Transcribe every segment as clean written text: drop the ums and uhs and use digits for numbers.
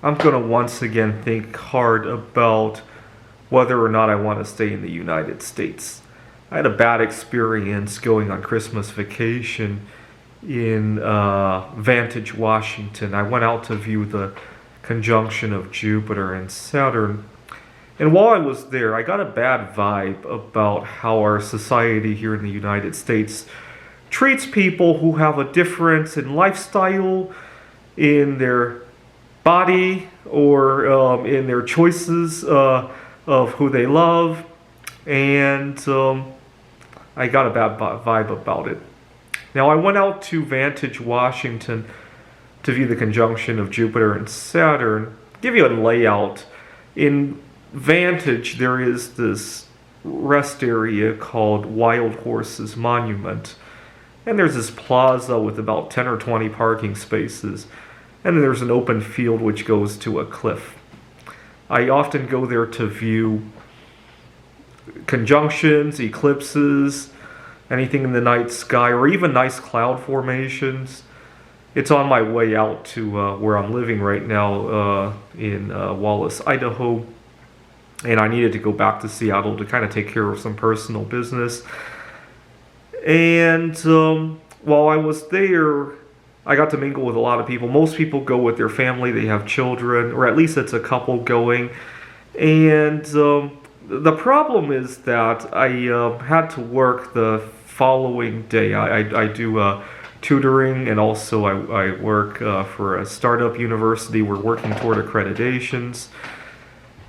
I'm going to once again think hard about whether or not I want to stay in the United States. I had a bad experience going on Christmas vacation in Vantage, Washington. I went out to view the conjunction of Jupiter and Saturn. And while I was there, I got a bad vibe about how our society here in the United States treats people who have a difference in lifestyle, in their body, or in their choices of who they love. And I got a bad vibe about it. Now, I went out to Vantage, Washington to view the conjunction of Jupiter and Saturn. Give you a layout. In Vantage, there is this rest area called Wild Horses Monument. And there's this plaza with about 10 or 20 parking spaces. And then there's an open field which goes to a cliff. I often go there to view conjunctions, eclipses, anything in the night sky, or even nice cloud formations. It's on my way out to where I'm living right now in Wallace, Idaho. And I needed to go back to Seattle to kind of take care of some personal business. And while I was there, I got to mingle with a lot of people. Most people go with their family. They have children, or at least it's a couple going. And the problem is that I had to work the following day. I do tutoring, and also I work for a startup university. We're working toward accreditations.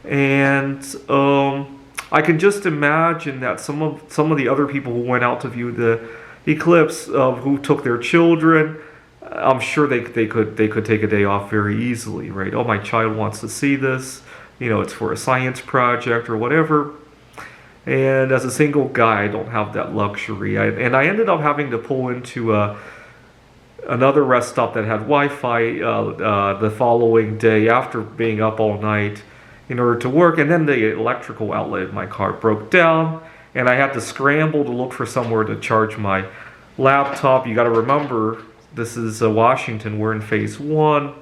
And I can just imagine that some of the other people who went out to view the eclipse, who took their children, I'm sure they could take a day off very easily, right? Oh, my child wants to see this. It's for a science project or whatever. And as a single guy, I don't have that luxury. And I ended up having to pull into another rest stop that had Wi-Fi the following day after being up all night in order to work. And then the electrical outlet in my car broke down, and I had to scramble to look for somewhere to charge my laptop. You got to remember, this is Washington. We're in phase 1.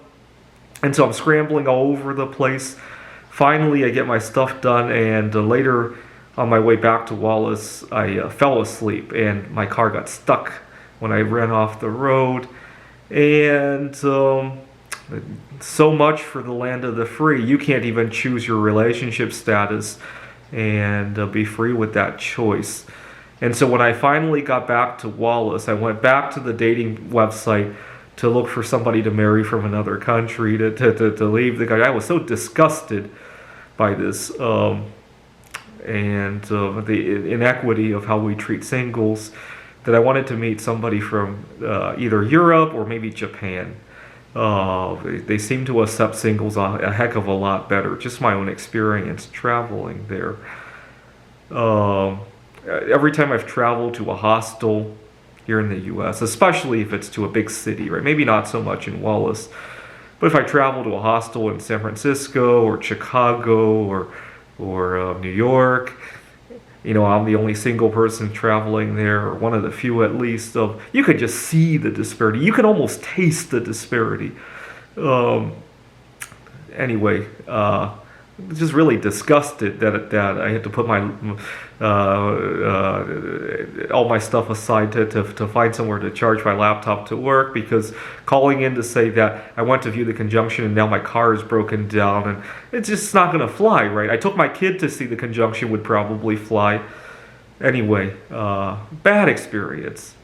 And so I'm scrambling all over the place. Finally, I get my stuff done, and later on my way back to Wallace, I fell asleep, and my car got stuck when I ran off the road. And so much for the land of the free. You can't even choose your relationship status and be free with that choice. And so when I finally got back to Wallace, I went back to the dating website to look for somebody to marry from another country, to leave the guy. I was so disgusted by this and the inequity of how we treat singles that I wanted to meet somebody from either Europe or maybe Japan. They seem to accept singles a heck of a lot better. Just my own experience traveling there. Every time I've traveled to a hostel here in the U.S., especially if it's to a big city, right? Maybe not so much in Wallace, but if I travel to a hostel in San Francisco or Chicago or New York, I'm the only single person traveling there, or one of the few at least. You could just see the disparity. You can almost taste the disparity. Anyway, just really disgusted that I had to put my all my stuff aside to find somewhere to charge my laptop to work, because calling in to say that I went to view the conjunction and now my car is broken down, and it's just not going to fly, right? I took my kid to see the conjunction, would probably fly. Anyway, bad experience.